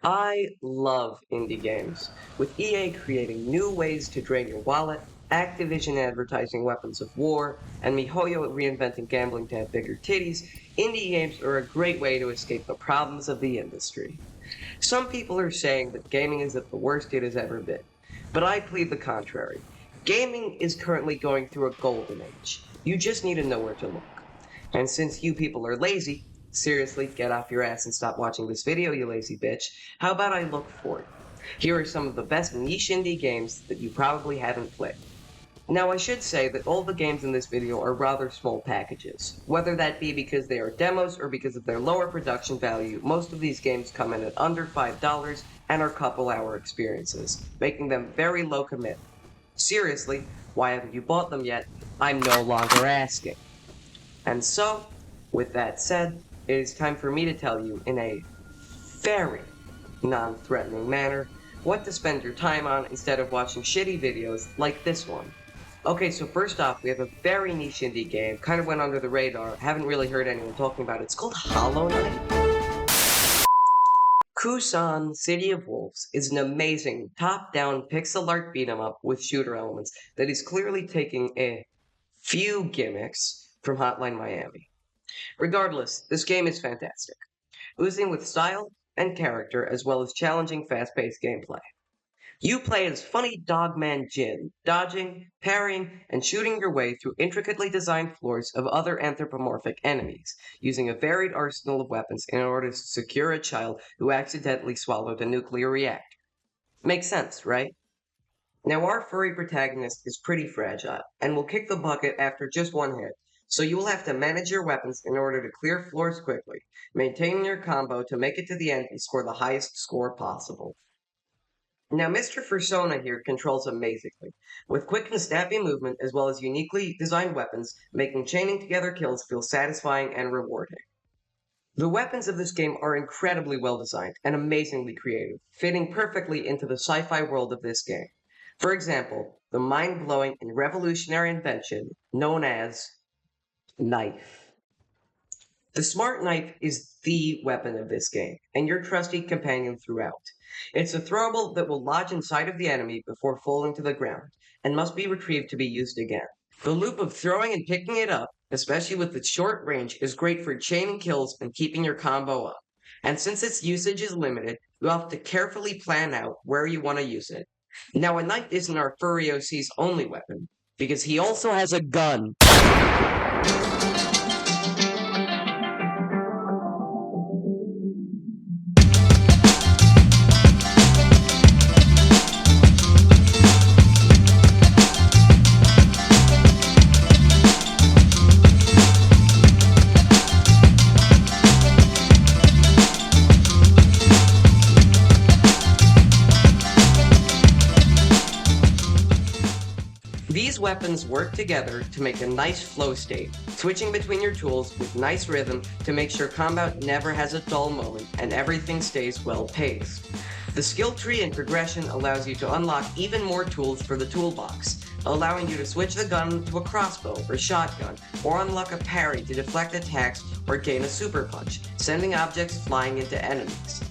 I love indie games, with EA creating new ways to drain your wallet, Activision advertising weapons of war, and MiHoYo reinventing gambling to have bigger titties. Indie games are a great way to escape the problems of the industry. Some people are saying that gaming is at the worst it has ever been, but I plead the contrary. Gaming is currently going through a golden age. You just need to know where to look. And since you people are lazy, seriously, get off your ass and stop watching this video, you lazy bitch. How about I look for it? Here are some of the best niche indie games that you probably haven't played. Now, I should say that all the games in this video are rather small packages. Whether that be because they are demos or because of their lower production value, most of these games come in at under $5 and are couple-hour experiences, making them very low commit. Seriously, why haven't you bought them yet? I'm no longer asking. And so, with that said, it is time for me to tell you in a very non-threatening manner what to spend your time on instead of watching shitty videos like this one. Okay, so first off, we have a very niche indie game, kind of went under the radar, haven't really heard anyone talking about it. It's called Hollow Knight. Kusan City of Wolves is an amazing top-down pixel art beat-em-up with shooter elements that is clearly taking a few gimmicks from Hotline Miami. Regardless, this game is fantastic, oozing with style and character as well as challenging fast-paced gameplay. You play as funny Dogman Jin, dodging, parrying, and shooting your way through intricately designed floors of other anthropomorphic enemies, using a varied arsenal of weapons in order to secure a child who accidentally swallowed a nuclear reactor. Makes sense, right? Now our furry protagonist is pretty fragile, and will kick the bucket after just one hit, so you will have to manage your weapons in order to clear floors quickly, maintaining your combo to make it to the end and score the highest score possible. Now, Mr. Fursona here controls amazingly, with quick and snappy movement as well as uniquely designed weapons, making chaining together kills feel satisfying and rewarding. The weapons of this game are incredibly well designed and amazingly creative, fitting perfectly into the sci-fi world of this game. For example, the mind-blowing and revolutionary invention known as knife. The smart knife is the weapon of this game, and your trusty companion throughout. It's a throwable that will lodge inside of the enemy before falling to the ground, and must be retrieved to be used again. The loop of throwing and picking it up, especially with its short range, is great for chaining kills and keeping your combo up. And since its usage is limited, you have to carefully plan out where you want to use it. Now, a knife isn't our furry OC's only weapon, because he also has a gun. These weapons work together to make a nice flow state, switching between your tools with nice rhythm to make sure combat never has a dull moment and everything stays well paced. The skill tree and progression allows you to unlock even more tools for the toolbox, allowing you to switch the gun to a crossbow or shotgun, or unlock a parry to deflect attacks or gain a super punch, sending objects flying into enemies.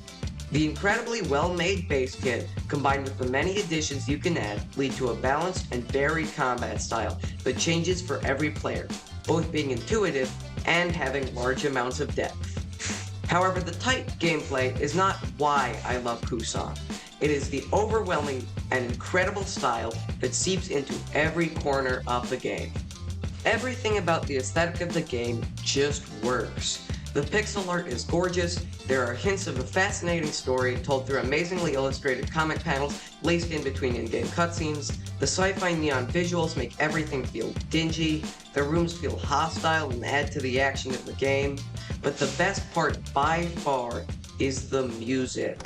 The incredibly well-made base kit, combined with the many additions you can add, lead to a balanced and varied combat style that changes for every player, both being intuitive and having large amounts of depth. However, the tight gameplay is not why I love Kusan. It is the overwhelming and incredible style that seeps into every corner of the game. Everything about the aesthetic of the game just works. The pixel art is gorgeous, there are hints of a fascinating story told through amazingly illustrated comic panels laced in between in-game cutscenes, the sci-fi neon visuals make everything feel dingy, the rooms feel hostile and add to the action of the game, but the best part by far is the music.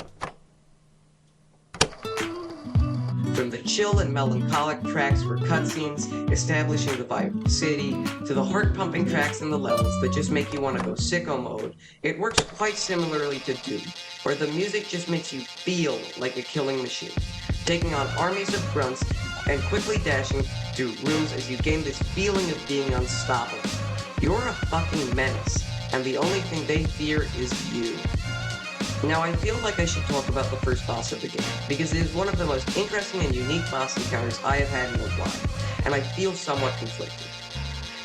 From the chill and melancholic tracks for cutscenes, establishing the vibe of the city, to the heart-pumping tracks in the levels that just make you want to go sicko mode, it works quite similarly to Doom, where the music just makes you feel like a killing machine, taking on armies of grunts and quickly dashing through rooms as you gain this feeling of being unstoppable. You're a fucking menace, and the only thing they fear is you. Now I feel like I should talk about the first boss of the game, because it is one of the most interesting and unique boss encounters I have had in a while, and I feel somewhat conflicted.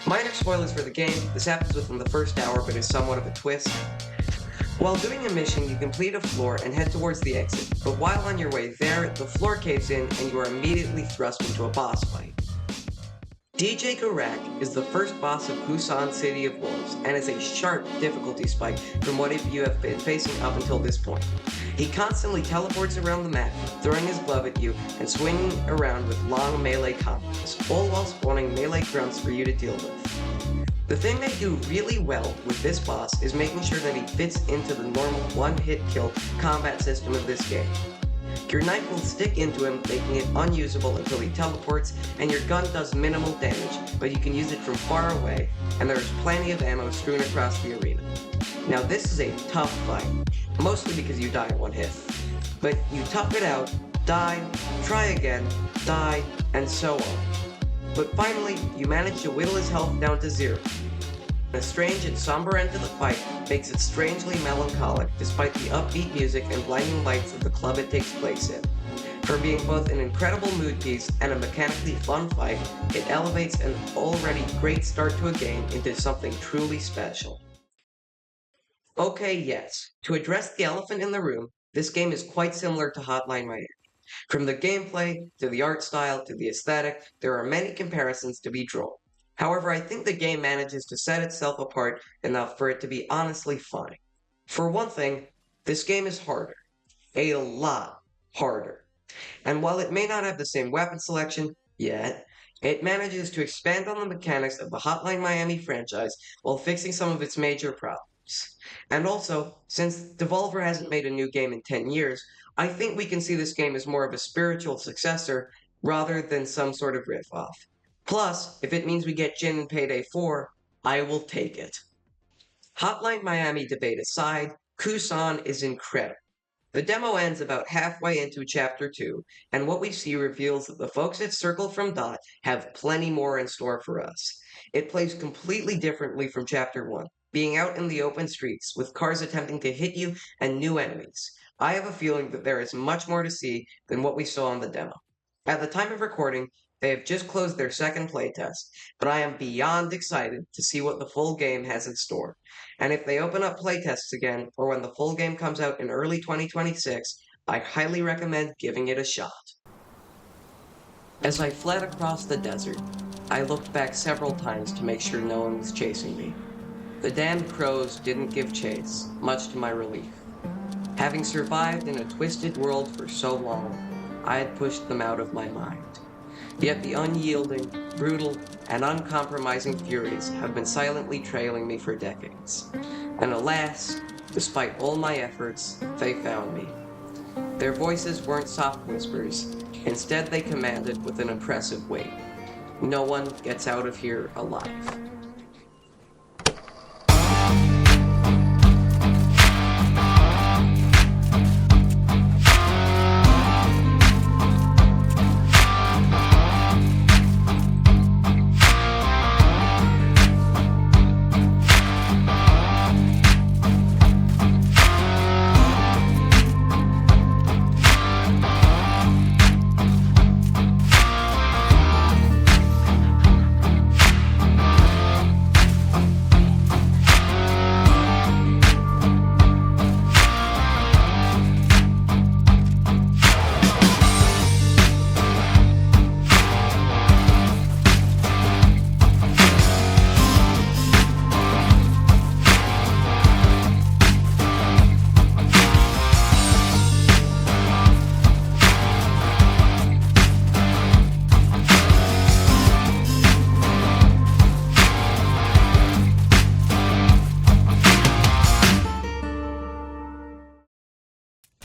Minor spoilers for the game, this happens within the first hour but is somewhat of a twist. While doing a mission, you complete a floor and head towards the exit, but while on your way there, the floor caves in and you are immediately thrust into a boss fight. DJ Garak is the first boss of Kusan City of Wolves and is a sharp difficulty spike from what you have been facing up until this point. He constantly teleports around the map, throwing his glove at you and swinging around with long melee combos, all while spawning melee grunts for you to deal with. The thing they do really well with this boss is making sure that he fits into the normal one-hit kill combat system of this game. Your knife will stick into him, making it unusable until he teleports, and your gun does minimal damage, but you can use it from far away, and there is plenty of ammo strewn across the arena. Now this is a tough fight, mostly because you die in one hit. But you tough it out, die, try again, die, and so on. But finally, you manage to whittle his health down to 0. A strange and somber end to the fight makes it strangely melancholic despite the upbeat music and blinding lights of the club it takes place in. For being both an incredible mood piece and a mechanically fun fight, it elevates an already great start to a game into something truly special. Okay, yes, to address the elephant in the room, this game is quite similar to Hotline Miami. From the gameplay, to the art style, to the aesthetic, there are many comparisons to be drawn. However, I think the game manages to set itself apart enough for it to be honestly fun. For one thing, this game is harder. A lot harder. And while it may not have the same weapon selection yet, it manages to expand on the mechanics of the Hotline Miami franchise while fixing some of its major problems. And also, since Devolver hasn't made a new game in 10 years, I think we can see this game as more of a spiritual successor rather than some sort of riff-off. Plus, if it means we get Jin in Payday 4, I will take it. Hotline Miami debate aside, Kusan is incredible. The demo ends about halfway into Chapter 2, and what we see reveals that the folks at Circle from Dot have plenty more in store for us. It plays completely differently from Chapter 1, being out in the open streets, with cars attempting to hit you and new enemies. I have a feeling that there is much more to see than what we saw in the demo. At the time of recording, they have just closed their second playtest, but I am beyond excited to see what the full game has in store. And if they open up playtests again, or when the full game comes out in early 2026, I highly recommend giving it a shot. As I fled across the desert, I looked back several times to make sure no one was chasing me. The damned crows didn't give chase, much to my relief. Having survived in a twisted world for so long, I had pushed them out of my mind. Yet the unyielding, brutal, and uncompromising Furies have been silently trailing me for decades. And alas, despite all my efforts, they found me. Their voices weren't soft whispers. Instead, they commanded with an impressive weight. No one gets out of here alive.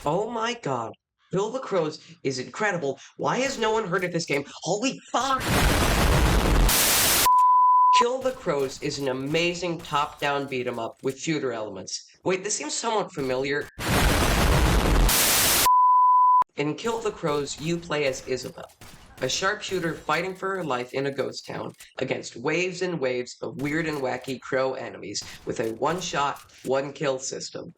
Oh my god, Kill the Crows is incredible. Why has no one heard of this game? Holy fuck! Kill the Crows is an amazing top-down beat-em-up with shooter elements. Wait, this seems somewhat familiar. In Kill the Crows, you play as Isabel, a sharpshooter fighting for her life in a ghost town against waves and waves of weird and wacky crow enemies with a one-shot, one-kill system.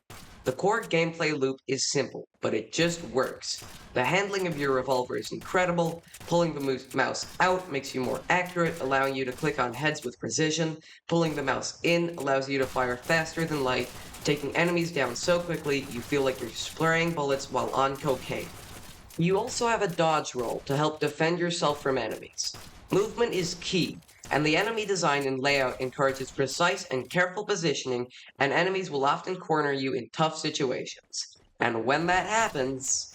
The core gameplay loop is simple, but it just works. The handling of your revolver is incredible, pulling the mouse out makes you more accurate, allowing you to click on heads with precision, pulling the mouse in allows you to fire faster than light, taking enemies down so quickly you feel like you're spraying bullets while on cocaine. You also have a dodge roll to help defend yourself from enemies. Movement is key, and the enemy design and layout encourages precise and careful positioning, and enemies will often corner you in tough situations. And when that happens,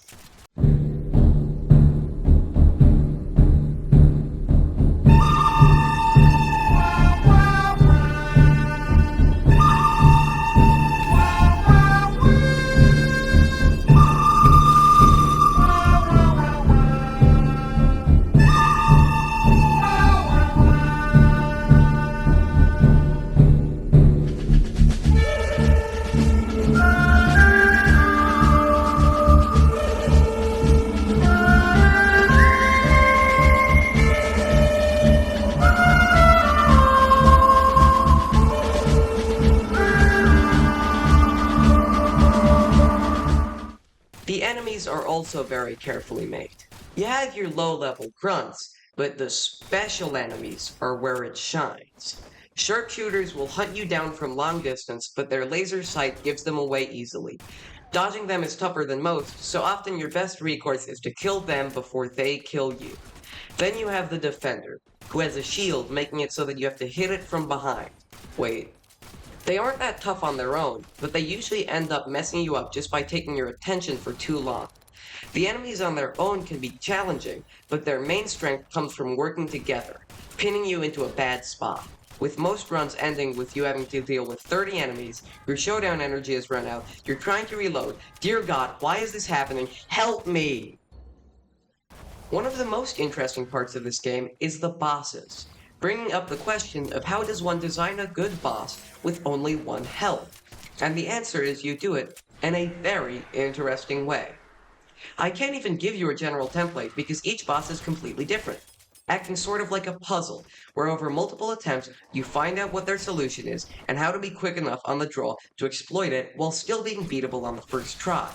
the enemies are also very carefully made. You have your low-level grunts, but the special enemies are where it shines. Sharpshooters will hunt you down from long distance, but their laser sight gives them away easily. Dodging them is tougher than most, so often your best recourse is to kill them before they kill you. Then you have the Defender, who has a shield, making it so that you have to hit it from behind. Wait, they aren't that tough on their own, but they usually end up messing you up just by taking your attention for too long. The enemies on their own can be challenging, but their main strength comes from working together, pinning you into a bad spot. With most runs ending with you having to deal with 30 enemies, your showdown energy has run out, you're trying to reload. Dear God, why is this happening? Help me! One of the most interesting parts of this game is the bosses, bringing up the question of how does one design a good boss with only one health? And the answer is you do it in a very interesting way. I can't even give you a general template because each boss is completely different, acting sort of like a puzzle, where over multiple attempts you find out what their solution is and how to be quick enough on the draw to exploit it while still being beatable on the first try.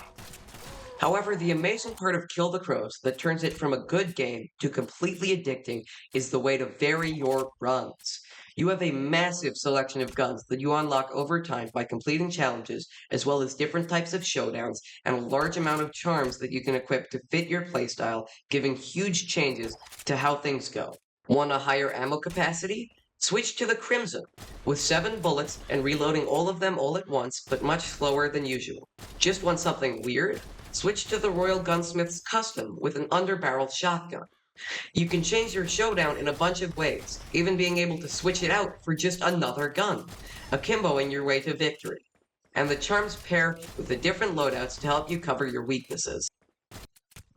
However, the amazing part of Kill the Crows that turns it from a good game to completely addicting is the way to vary your runs. You have a massive selection of guns that you unlock over time by completing challenges, as well as different types of showdowns, and a large amount of charms that you can equip to fit your playstyle, giving huge changes to how things go. Want a higher ammo capacity? Switch to the Crimson, with 7 bullets and reloading all of them all at once, but much slower than usual. Just want something weird? Switch to the Royal Gunsmith's Custom with an underbarrel shotgun. You can change your showdown in a bunch of ways, even being able to switch it out for just another gun, akimboing your way to victory. And the charms pair with the different loadouts to help you cover your weaknesses.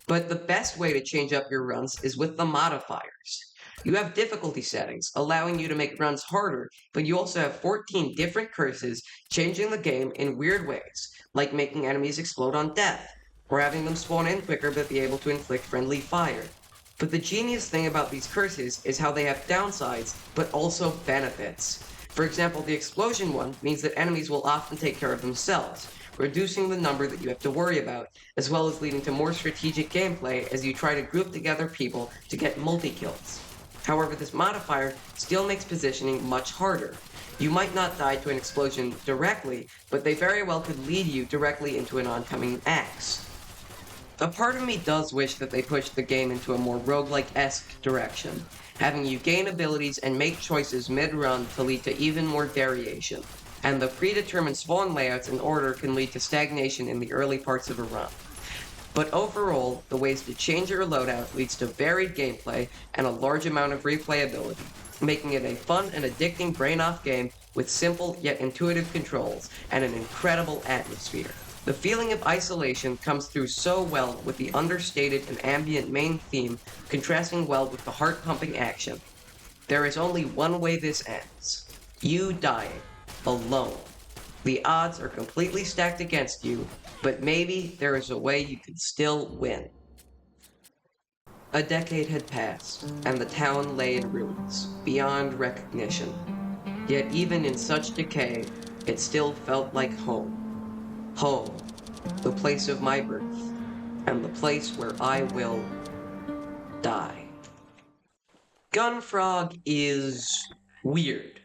But the best way to change up your runs is with the modifiers. You have difficulty settings, allowing you to make runs harder, but you also have 14 different curses, changing the game in weird ways, like making enemies explode on death, or having them spawn in quicker but be able to inflict friendly fire. But the genius thing about these curses is how they have downsides, but also benefits. For example, the explosion one means that enemies will often take care of themselves, reducing the number that you have to worry about, as well as leading to more strategic gameplay as you try to group together people to get multi-kills. However, this modifier still makes positioning much harder. You might not die to an explosion directly, but they very well could lead you directly into an oncoming axe. A part of me does wish that they pushed the game into a more roguelike-esque direction, having you gain abilities and make choices mid-run to lead to even more variation, and the predetermined spawn layouts and order can lead to stagnation in the early parts of a run. But overall, the ways to change your loadout leads to varied gameplay and a large amount of replayability, making it a fun and addicting brain-off game with simple yet intuitive controls and an incredible atmosphere. The feeling of isolation comes through so well with the understated and ambient main theme, contrasting well with the heart-pumping action. There is only one way this ends. You dying. Alone. The odds are completely stacked against you, but maybe there is a way you could still win. A decade had passed, and the town lay in ruins, beyond recognition. Yet even in such decay, it still felt like home. home, the place of my birth, and the place where I will die. Gunfrog is weird.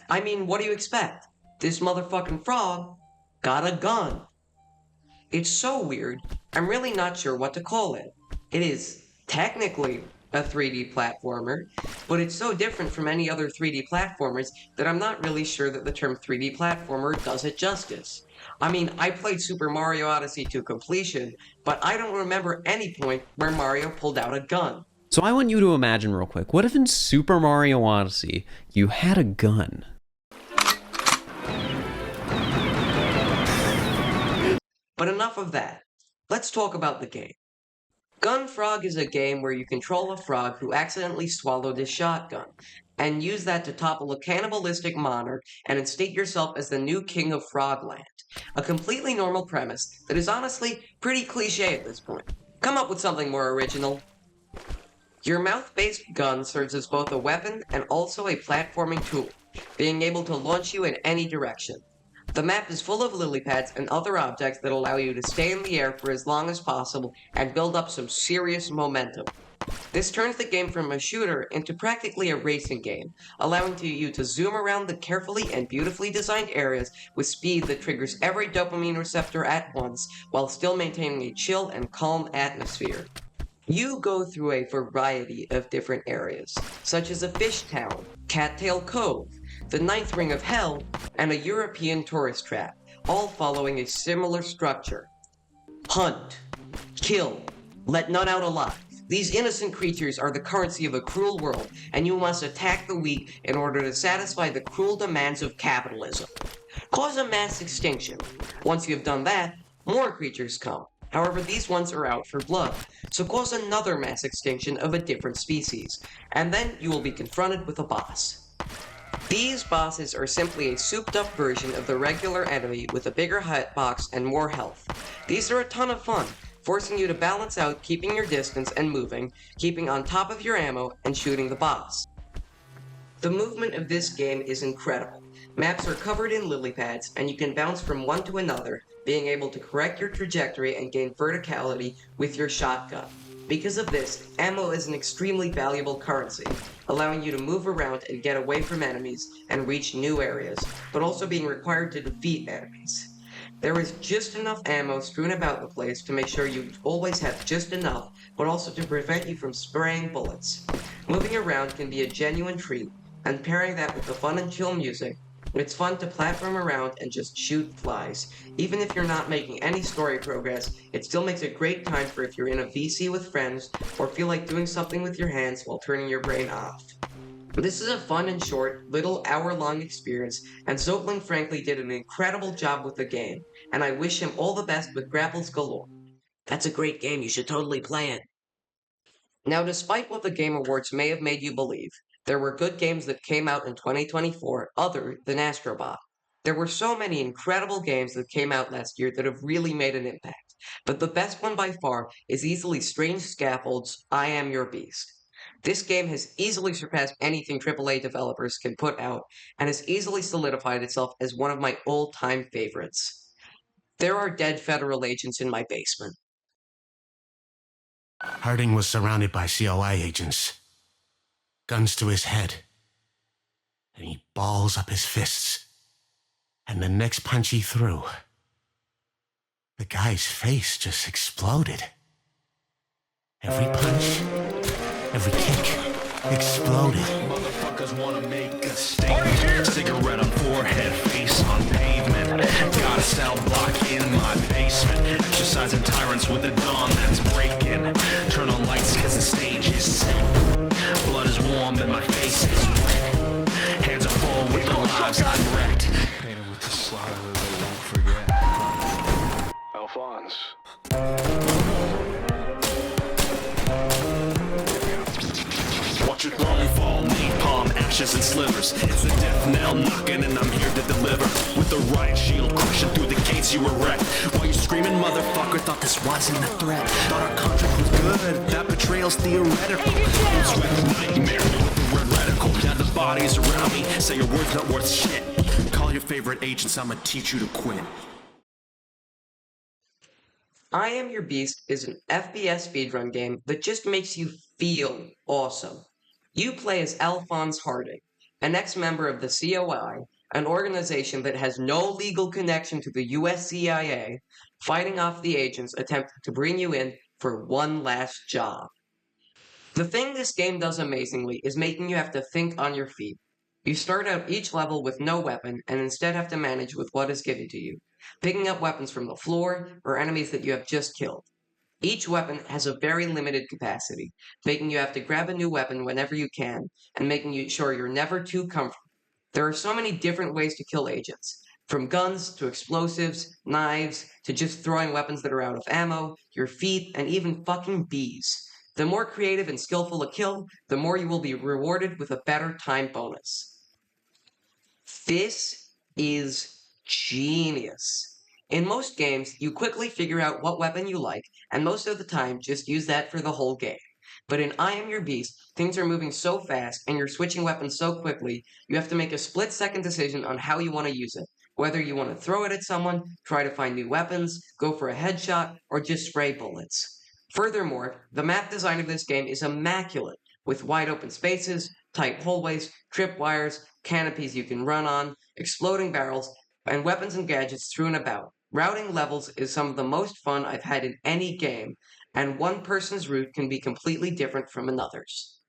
I mean, what do you expect? This motherfucking frog got a gun. It's so weird, I'm really not sure what to call it. It is technically a 3D platformer, but it's so different from any other 3D platformers that I'm not really sure that the term 3D platformer does it justice. I mean, I played Super Mario Odyssey to completion, but I don't remember any point where Mario pulled out a gun. So I want you to imagine real quick, what if in Super Mario Odyssey you had a gun? But enough of that. Let's talk about the game. Gunfrog is a game where you control a frog who accidentally swallowed his shotgun, and use that to topple a cannibalistic monarch and instate yourself as the new king of Frogland. A completely normal premise that is honestly pretty cliche at this point. Come up with something more original. Your mouth-based gun serves as both a weapon and also a platforming tool, being able to launch you in any direction. The map is full of lily pads and other objects that allow you to stay in the air for as long as possible and build up some serious momentum. This turns the game from a shooter into practically a racing game, allowing you to zoom around the carefully and beautifully designed areas with speed that triggers every dopamine receptor at once, while still maintaining a chill and calm atmosphere. You go through a variety of different areas, such as a fish town, Cattail Cove, the Ninth Ring of Hell, and a European tourist trap, all following a similar structure. Hunt, kill, let none out alive. These innocent creatures are the currency of a cruel world, and you must attack the weak in order to satisfy the cruel demands of capitalism. Cause a mass extinction. Once you have done that, more creatures come. However, these ones are out for blood, so cause another mass extinction of a different species, and then you will be confronted with a boss. These bosses are simply a souped-up version of the regular enemy with a bigger hitbox and more health. These are a ton of fun, forcing you to balance out keeping your distance and moving, keeping on top of your ammo, and shooting the boss. The movement of this game is incredible. Maps are covered in lily pads, and you can bounce from one to another, being able to correct your trajectory and gain verticality with your shotgun. Because of this, ammo is an extremely valuable currency, allowing you to move around and get away from enemies and reach new areas, but also being required to defeat enemies. There is just enough ammo strewn about the place to make sure you always have just enough, but also to prevent you from spraying bullets. Moving around can be a genuine treat, and pairing that with the fun and chill music, it's fun to platform around and just shoot flies. Even if you're not making any story progress, it still makes a great time for if you're in a VC with friends, or feel like doing something with your hands while turning your brain off. This is a fun and short, little hour-long experience, and Zotling frankly did an incredible job with the game, and I wish him all the best with Grapples Galore. That's a great game, you should totally play it. Now, despite what the Game Awards may have made you believe, there were good games that came out in 2024 other than Astrobot. There were so many incredible games that came out last year that have really made an impact, but the best one by far is easily Strange Scaffold's I Am Your Beast. This game has easily surpassed anything AAA developers can put out, and has easily solidified itself as one of my all-time favorites. There are dead federal agents in my basement. Harding was surrounded by COI agents. Guns to his head. And he balls up his fists. And the next punch he threw, the guy's face just exploded. Every punch, every kick, exploded. Motherfuckers wanna make a statement. Cigarette on forehead, face on pavement. Got a cell block in my basement. Exercising tyrants with a dawn that's breaking. Turn on lights cause the stage is set. Blood is warm and my face is wet. Hands are full with the lives I've wrecked. Painted with the slaughter that they won't forget. Alphonse. Watch it roll, fall, napalm, ashes and slivers. It's a death knell knocking and I'm here to deliver. With the riot shield crushing through the gates you erect. While you screaming, motherfucker, thought this wasn't a threat. Thought our contract was good, that betrayal's theoretical. Sweat nightmare with the word radical. Now the bodies around me say your word's not worth shit. Call your favorite agents, I'ma teach you to quit. I Am Your Beast is an FPS speedrun game that just makes you feel awesome. You play as Alphonse Harding, an ex-member of the COI, an organization that has no legal connection to the US CIA, fighting off the agents attempting to bring you in for one last job. The thing this game does amazingly is making you have to think on your feet. You start out each level with no weapon and instead have to manage with what is given to you, picking up weapons from the floor or enemies that you have just killed. Each weapon has a very limited capacity, making you have to grab a new weapon whenever you can, and making sure you're never too comfortable. There are so many different ways to kill agents, from guns to explosives, knives, to just throwing weapons that are out of ammo, your feet, and even fucking bees. The more creative and skillful a kill, the more you will be rewarded with a better time bonus. This is genius. In most games, you quickly figure out what weapon you like, and most of the time just use that for the whole game. But in I Am Your Beast, things are moving so fast and you're switching weapons so quickly, you have to make a split-second decision on how you want to use it. Whether you want to throw it at someone, try to find new weapons, go for a headshot, or just spray bullets. Furthermore, the map design of this game is immaculate, with wide open spaces, tight hallways, tripwires, canopies you can run on, exploding barrels, and weapons and gadgets strewn about. Routing levels is some of the most fun I've had in any game, and one person's route can be completely different from another's.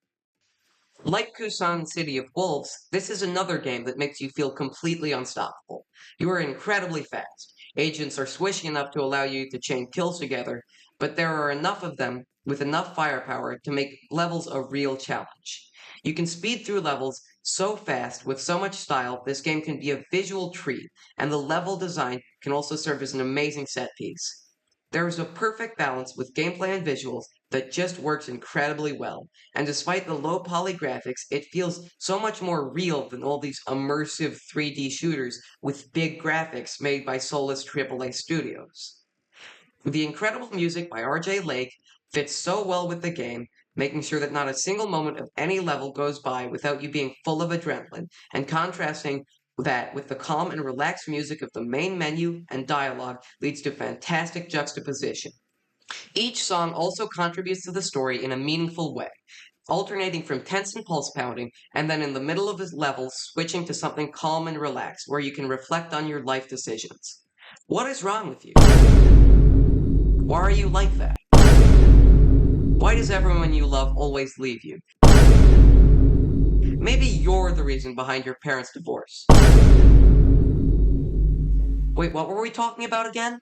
Like Kusan City of Wolves, this is another game that makes you feel completely unstoppable. You are incredibly fast. Agents are swishy enough to allow you to chain kills together, but there are enough of them with enough firepower to make levels a real challenge. You can speed through levels so fast with so much style, this game can be a visual treat, and the level design can also serve as an amazing set piece. There is a perfect balance with gameplay and visuals that just works incredibly well, and despite the low poly graphics, it feels so much more real than all these immersive 3D shooters with big graphics made by soulless AAA studios. The incredible music by RJ Lake fits so well with the game, making sure that not a single moment of any level goes by without you being full of adrenaline, and contrasting that with the calm and relaxed music of the main menu and dialogue leads to fantastic juxtaposition. Each song also contributes to the story in a meaningful way, alternating from tense and pulse pounding, and then in the middle of his level switching to something calm and relaxed where you can reflect on your life decisions. What is wrong with you? Why are you like that? Why does everyone you love always leave you? Maybe you're the reason behind your parents' divorce. Wait, what were we talking about again?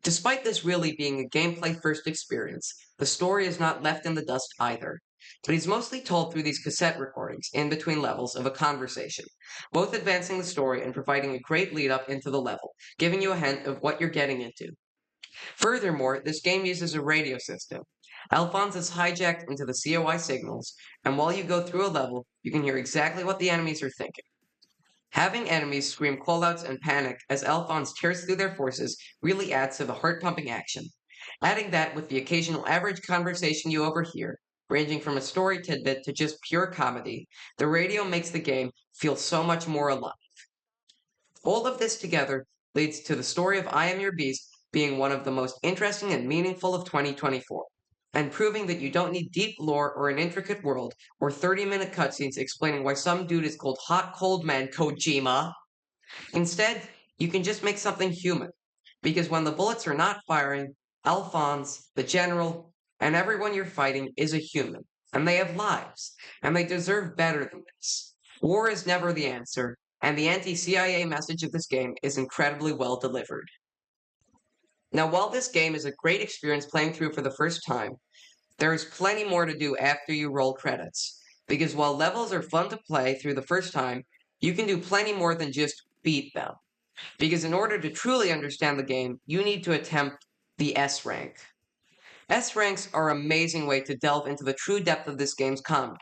Despite this really being a gameplay-first experience, the story is not left in the dust either. It is mostly told through these cassette recordings in between levels of a conversation, both advancing the story and providing a great lead-up into the level, giving you a hint of what you're getting into. Furthermore, this game uses a radio system. Alphonse is hijacked into the COI signals, and while you go through a level, you can hear exactly what the enemies are thinking. Having enemies scream callouts and panic as Alphonse tears through their forces really adds to the heart-pumping action. Adding that with the occasional average conversation you overhear, ranging from a story tidbit to just pure comedy, the radio makes the game feel so much more alive. All of this together leads to the story of I Am Your Beast being one of the most interesting and meaningful of 2024, and proving that you don't need deep lore or an intricate world, or 30-minute cutscenes explaining why some dude is called Hot Cold Man Kojima. Instead, you can just make something human, because when the bullets are not firing, Alphonse, the general, and everyone you're fighting is a human, and they have lives, and they deserve better than this. War is never the answer, and the anti-CIA message of this game is incredibly well delivered. Now, while this game is a great experience playing through for the first time, there is plenty more to do after you roll credits, because while levels are fun to play through the first time, you can do plenty more than just beat them. Because in order to truly understand the game, you need to attempt the S rank. S ranks are an amazing way to delve into the true depth of this game's combat.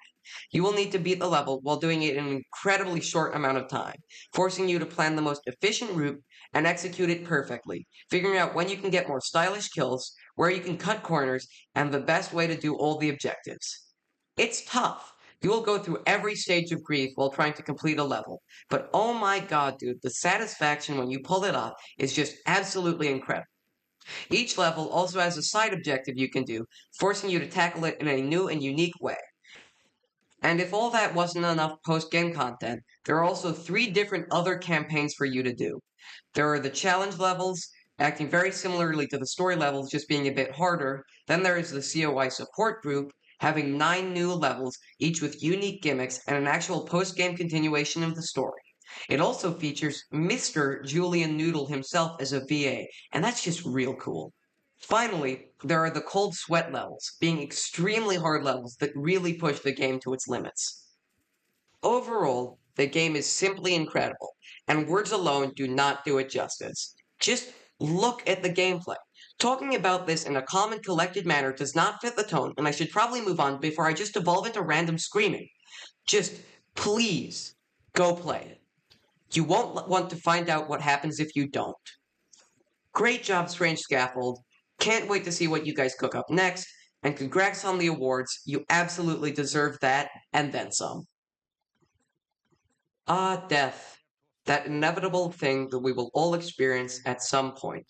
You will need to beat the level while doing it in an incredibly short amount of time, forcing you to plan the most efficient route and execute it perfectly, figuring out when you can get more stylish kills, where you can cut corners, and the best way to do all the objectives. It's tough. You will go through every stage of grief while trying to complete a level, but oh my god, dude, the satisfaction when you pull it off is just absolutely incredible. Each level also has a side objective you can do, forcing you to tackle it in a new and unique way. And if all that wasn't enough post-game content, there are also 3 different other campaigns for you to do. There are the challenge levels, acting very similarly to the story levels, just being a bit harder. Then there is the COI support group, having 9 new levels, each with unique gimmicks and an actual post-game continuation of the story. It also features Mr. Julian Noodle himself as a VA, and that's just real cool. Finally, there are the cold sweat levels, being extremely hard levels that really push the game to its limits. Overall, the game is simply incredible, and words alone do not do it justice. Just look at the gameplay. Talking about this in a calm and collected manner does not fit the tone, and I should probably move on before I just devolve into random screaming. Just please go play it. You won't want to find out what happens if you don't. Great job, Strange Scaffold. Can't wait to see what you guys cook up next, and congrats on the awards. You absolutely deserve that, and then some. Ah, death. That inevitable thing that we will all experience at some point.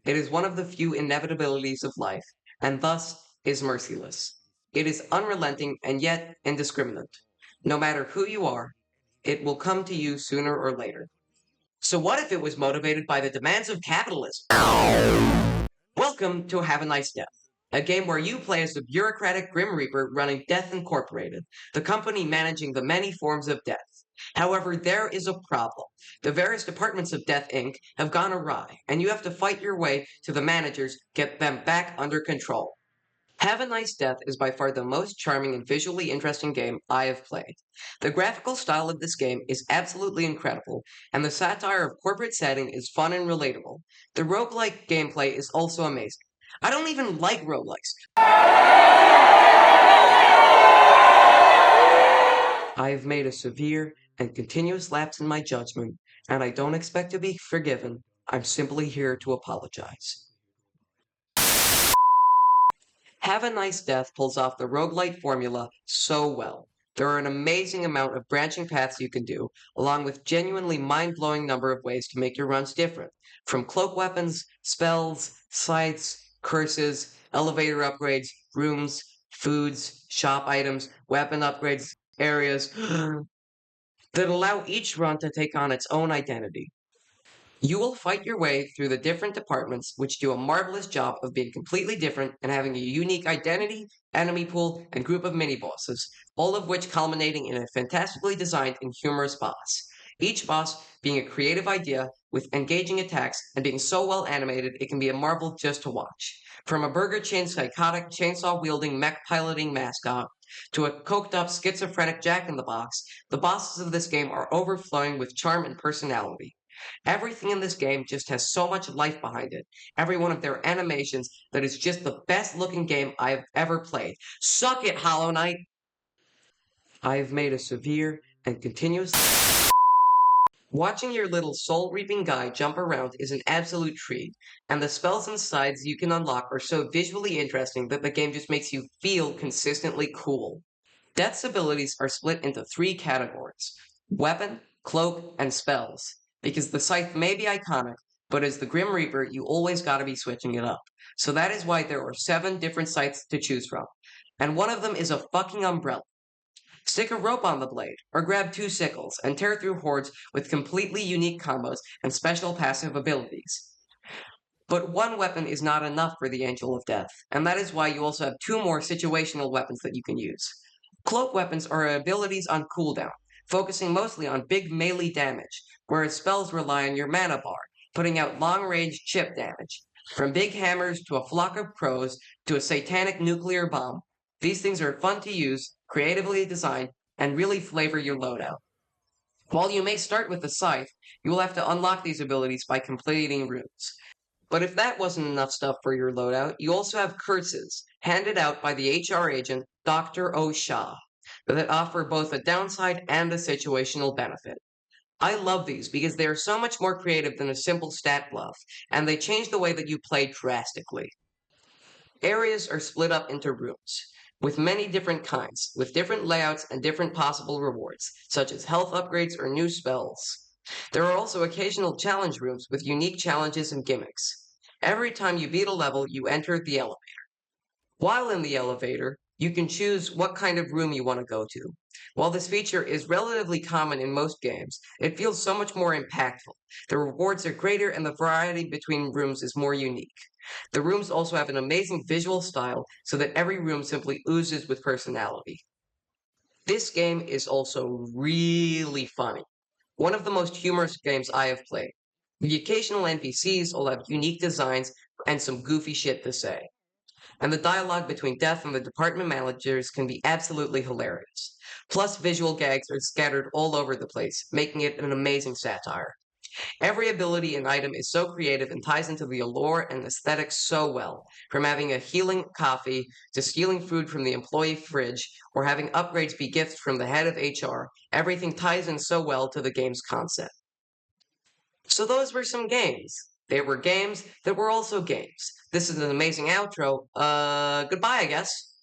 It is one of the few inevitabilities of life, and thus is merciless. It is unrelenting and yet indiscriminate. No matter who you are, it will come to you sooner or later. So what if it was motivated by the demands of capitalism? Welcome to Have a Nice Death, a game where you play as the bureaucratic Grim Reaper running Death Incorporated, the company managing the many forms of death. However, there is a problem. The various departments of Death Inc. have gone awry, and you have to fight your way to the managers, get them back under control. Have a Nice Death is by far the most charming and visually interesting game I have played. The graphical style of this game is absolutely incredible, and the satire of corporate setting is fun and relatable. The roguelike gameplay is also amazing. I don't even like roguelikes. I have made a severe and continuous lapse in my judgment, and I don't expect to be forgiven. I'm simply here to apologize. Have a Nice Death pulls off the roguelite formula so well. There are an amazing amount of branching paths you can do, along with genuinely mind-blowing number of ways to make your runs different, from cloak weapons, spells, scythes, curses, elevator upgrades, rooms, foods, shop items, weapon upgrades, areas, that allow each run to take on its own identity. You will fight your way through the different departments, which do a marvelous job of being completely different and having a unique identity, enemy pool, and group of mini-bosses, all of which culminating in a fantastically designed and humorous boss. Each boss being a creative idea with engaging attacks and being so well animated it can be a marvel just to watch. From a Burger Chain psychotic chainsaw-wielding mech-piloting mascot to a coked-up schizophrenic Jack-in-the-Box, the bosses of this game are overflowing with charm and personality. Everything in this game just has so much life behind it. Every one of their animations that is just the best looking game I have ever played. Suck it, Hollow Knight! I have made a severe and continuous... Watching your little soul-reaping guy jump around is an absolute treat, and the spells and sides you can unlock are so visually interesting that the game just makes you feel consistently cool. Death's abilities are split into 3 categories: weapon, cloak, and spells. Because the scythe may be iconic, but as the Grim Reaper, you always gotta be switching it up. So that is why there are 7 different scythes to choose from. And one of them is a fucking umbrella. Stick a rope on the blade, or grab 2 sickles, and tear through hordes with completely unique combos and special passive abilities. But one weapon is not enough for the Angel of Death, and that is why you also have 2 more situational weapons that you can use. Cloak weapons are abilities on cooldown, focusing mostly on big melee damage, whereas spells rely on your mana bar, putting out long-range chip damage. From big hammers to a flock of crows to a satanic nuclear bomb, these things are fun to use, creatively designed, and really flavor your loadout. While you may start with the scythe, you will have to unlock these abilities by completing runes. But if that wasn't enough stuff for your loadout, you also have curses, handed out by the HR agent, Dr. O'Shah, that offer both a downside and a situational benefit. I love these because they are so much more creative than a simple stat bluff, and they change the way that you play drastically. Areas are split up into rooms, with many different kinds, with different layouts and different possible rewards, such as health upgrades or new spells. There are also occasional challenge rooms with unique challenges and gimmicks. Every time you beat a level, you enter the elevator. While in the elevator, you can choose what kind of room you want to go to. While this feature is relatively common in most games, it feels so much more impactful. The rewards are greater and the variety between rooms is more unique. The rooms also have an amazing visual style so that every room simply oozes with personality. This game is also really funny. One of the most humorous games I have played. The occasional NPCs all have unique designs and some goofy shit to say. And the dialogue between Death and the department managers can be absolutely hilarious. Plus, visual gags are scattered all over the place, making it an amazing satire. Every ability and item is so creative and ties into the allure and aesthetics so well, from having a healing coffee to stealing food from the employee fridge or having upgrades be gifts from the head of HR. Everything ties in so well to the game's concept. So those were some games. They were games that were also games. This is an amazing outro. Goodbye, I guess.